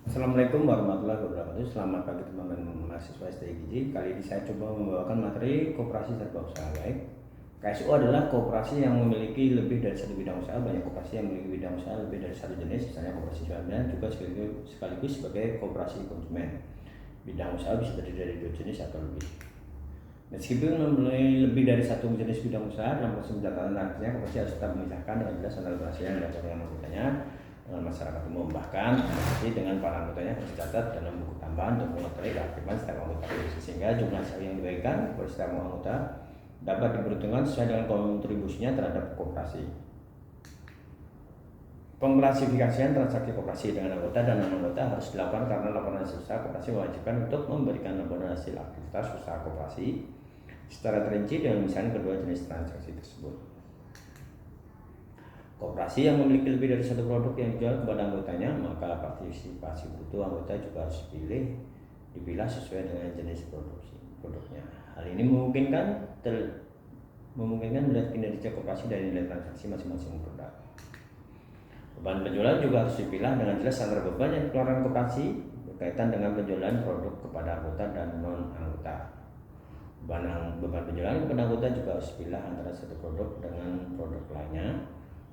Assalamualaikum warahmatullahi wabarakatuh. Selamat pagi teman-teman mahasiswa STI Gizi. Kali ini saya coba membawakan materi koperasi serba usaha baik. KSU adalah koperasi yang memiliki lebih dari satu bidang usaha. Banyak koperasi yang memiliki bidang usaha lebih dari satu jenis, misalnya koperasi swalayan juga sekaligus sebagai koperasi konsumen. Bidang usaha bisa terdiri dari dua jenis atau lebih. Meskipun memiliki lebih dari satu jenis bidang usaha, dalam proses pencatatan artinya koperasi harus tetap memisahkan dengan jelas antara koperasi yang dilakukan dengan anggotanya dengan masyarakat umum. Bahkan koperasi dengan para anggotanya harus dicatat dalam buku tambahan untuk mengetahui keaktifan setiap anggota koperasi, sehingga jumlah saham yang diberikan kepada setiap anggota dapat diperhitungkan sesuai dengan kontribusinya terhadap koperasi. Pengklasifikasian transaksi koperasi dengan anggota dan non-anggota harus dilakukan karena laporan hasil usaha koperasi mewajibkan untuk memberikan laporan hasil aktivitas usaha koperasi secara terinci dengan misalnya kedua jenis transaksi tersebut. Koperasi yang memiliki lebih dari satu produk yang dijual kepada anggotanya, maka partisipasi butuh anggota juga harus dipilah sesuai dengan jenis produknya. Hal ini memungkinkan melihat kinerja koperasi dari nilai transaksi masing-masing produk. Beban penjualan juga harus dipilah dengan jelas antara beban yang dikeluarkan koperasi berkaitan dengan penjualan produk kepada anggota dan non-anggota. Beban penjualan kepada anggota juga harus dipilah antara satu produk dengan produk lainnya.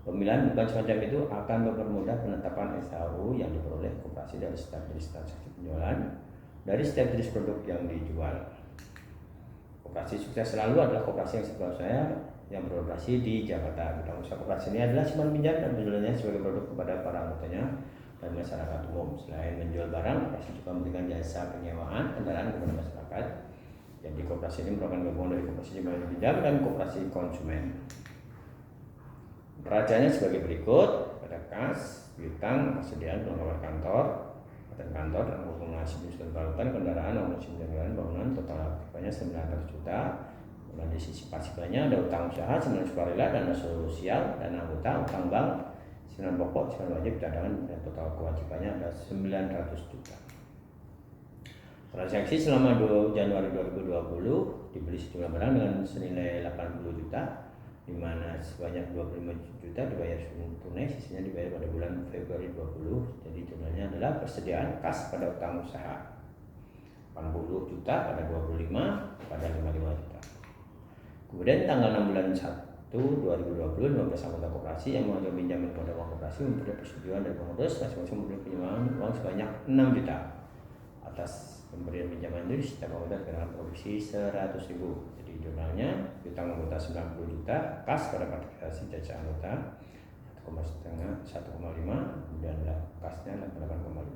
Pemilihan beban semacam itu akan mempermudah penetapan SHU yang diperoleh koperasi dari setiap jenis transaksi penjualan dari setiap jenis produk yang dijual. Koperasi sukses selalu adalah koperasi yang setelah saya yang beroperasi di Jakarta. Bidang usaha koperasi ini adalah simpan pinjam dan penjualannya sebagai produk kepada para anggotanya dan masyarakat umum. Selain menjual barang, koperasi juga memberikan jasa penyewaan kendaraan kepada masyarakat. Jadi koperasi ini merupakan gabungan dari koperasi simpan pinjam dan koperasi konsumen. Peracaannya sebagai berikut: pada kas, piutang, persediaan perlengkapan kantor, kantor dan akumulasi bisnis valutan, kendaraan, amunisi kendaraan, bangunan, total aktifnya 900 juta. Dan di sisi pasifnya ada utang usaha, simpan sukarela, dana sosial, dana anggota, utang bank, simpan pokok, simpan wajib, cadangan, dan total kewajibannya ada 900 juta. Transaksi selama 2 Januari 2020 dibeli sejumlah barang dengan senilai 80 juta, di mana sebanyak 25 juta dibayar tunai, sisanya dibayar pada bulan Februari 20. Jadi jumlahnya adalah persediaan kas pada utang usaha 80 juta pada 25 pada 55 juta. Kemudian tanggal 6 bulan 1 2020, 15 anggota koperasi yang mengajukan pinjaman kepada bank koperasi memperoleh persetujuan dari pengurus masing-masing memberi pinjaman uang sebanyak 6 juta. Atas pemberian pinjaman itu setiap anggota dikenakan provisi 100.000. Jadi jumlahnya piutang anggota 90 juta, kas pada partisipasi jasa anggota 1,5, kemudian kasnya 8,5.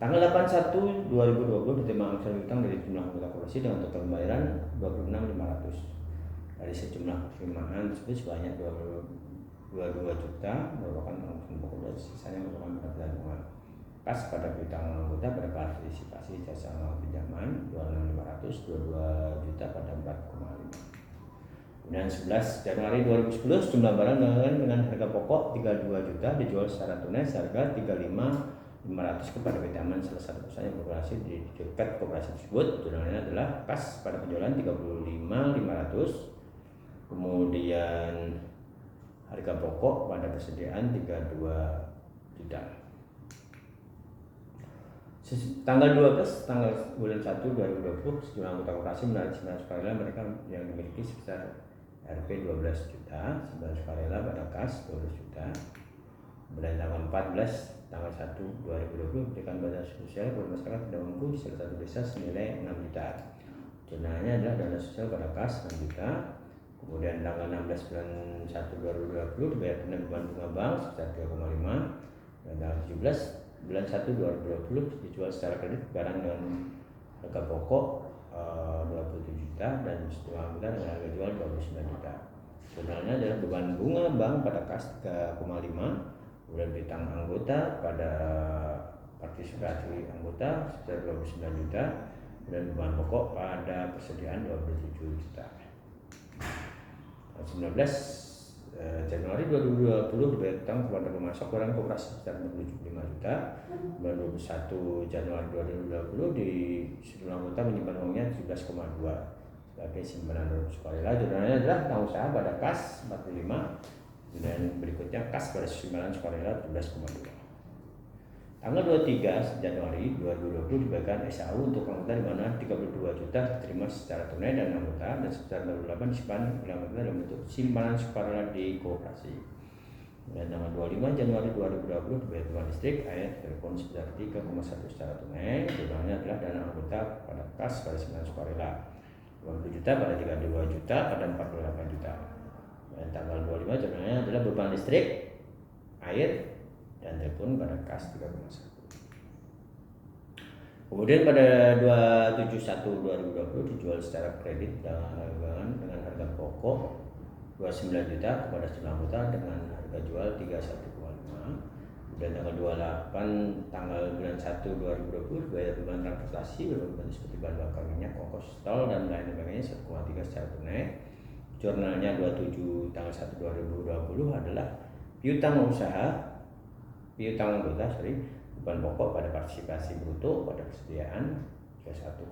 Tanggal 81 2020 diterima angsur utang dari jumlah anggota koperasi dengan total pembayaran 26.500. Dari sejumlah penerimaan tersebut sebanyak 22 juta merupakan angsuran pokok dan sisanya merupakan pendataan uang. Kas pada piutang anggota pada partisipasi jasa pinjaman 26.500, 22 juta pada 4,5. Kemudian 11 Januari 2010 jumlah barang dengan harga pokok 32 juta dijual secara tunai seharga 35.500 kepada PT Aman, salah satu perusahaan yang beroperasi di dekat koperasi tersebut. Jumlahnya adalah kas pada penjualan 35.500, kemudian harga pokok pada persediaan 32 juta. Tanggal 12 bulan 1 2020 sejumlah anggota koperasi menarik simpan sukarela mereka yang dimiliki sebesar Rp 12 juta, simpan sukarela pada kas 12 juta. Kemudian tanggal 14 tanggal 1 2020 berikan bantuan sosial kepada masyarakat tidak mampu di salah satu desa senilai 6 juta. Jumlahnya adalah dana sosial pada kas 6 juta. Kemudian tanggal 16 bulan 1 2020 dibayar penerimaan bunga bank sebesar 3,5. Dan tanggal 17 bulan 1 2020 dijual secara kredit barang dengan harga pokok 27 juta dan setengah anggota dengan harga jual 29 juta. Jumlahnya adalah beban bunga bank pada kas 3,5. Kemudian piutang anggota pada partisipasi anggota sebesar 29 juta dan beban pokok pada persediaan 27 juta. 19 Januari 2020 dibayar utang kepada pemasok barang koperasi sebesar 45 juta. 21 Januari 2020 di sejumlah anggota menyimpan uangnya 17,2 sebagai simpanan sukarela. Jumlahnya adalah tanggung usaha pada kas 45 dan berikutnya kas pada simpanan sukarela 17,2. Tanggal 23 Januari 2020 dibagikan SAU untuk anggota di mana 32 juta diterima secara tunai dan anggota dan sebesar 28 disimpan oleh anggota dalam bentuk simpanan sukarela di koperasi. Dan tanggal 25 Januari 2020 dibayar beban listrik, air, telepon sebesar 3,1 secara tunai. Jumlahnya adalah dana anggota pada kas pada simpanan sukarela 20 juta pada 32 juta pada 48 juta. Dan tanggal 25 jumlahnya adalah beban listrik, air, dan telepon pada kas 3,1. Kemudian pada 271/2020 dijual secara kredit dengan harga pokok 29 juta kepada sejumlah anggota dengan harga jual 31,5. Kemudian tanggal 28 tanggal bulan 1 2020 bayar beban transportasi berbentuk seperti bahan bakar minyak, ongkos tol dan lain sebagainya 1,3 secara tunai. Jurnalnya 27 tanggal 1 2020 adalah piutang anggota beban pokok pada partisipasi bruto pada persediaan 31,5,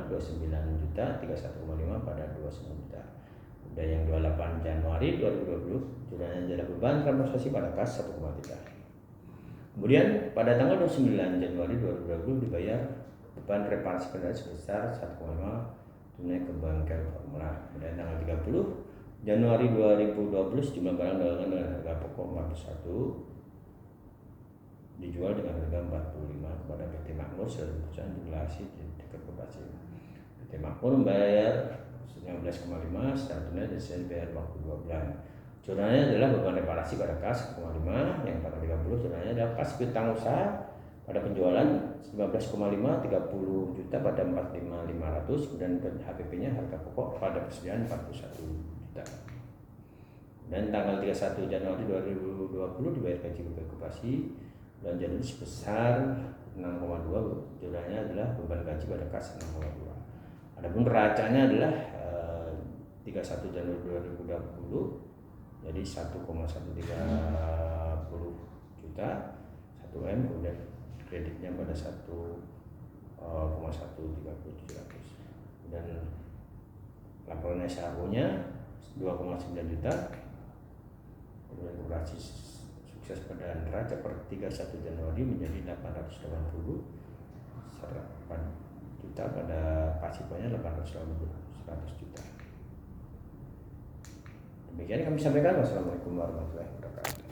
29 juta, 31,5 pada 29 juta. Dan yang 28 Januari 2020 jurnalnya adalah beban transportasi pada kas 1,3. Kemudian pada tanggal 29 Januari 2020 dibayar beban reparasi kendaraan sebesar 1,5 tunai ke bengkel formula. Kemudian tanggal 30 Januari 2020 sejumlah barang dagangan dengan harga pokok 41 dijual dengan harga 45 kepada PT Makmur sebagai perusahaan regulasi di dekat Bekasi. PT Makmur membayar 19,5 secara tunai dan sisa dibayar waktu 2 bulan. Jurnalnya adalah beban reparasi pada kas 1,5, yang tanggal 30 jurnalnya adalah kas piutang usaha pada penjualan 19,5, 30 juta pada 45.500, kemudian HPP-nya harga pokok pada persediaan 41 juta. Dan tanggal 31 Januari 2020 dibayar gaji pegawai koperasi bulan Januari sebesar 6,2, jumlahnya adalah beban gaji pada kas 6,2. Adapun neracanya adalah 31 Januari 2020 jadi 1,130 juta 1M, kemudian kreditnya pada 1,130 dan laporan SAO-nya 2,9 juta. Kemudian koperasi sukses pada neraca per 31 Januari menjadi 880 juta pada pasifannya 100 juta. Demikian kami sampaikan. Wassalamualaikum warahmatullahi wabarakatuh.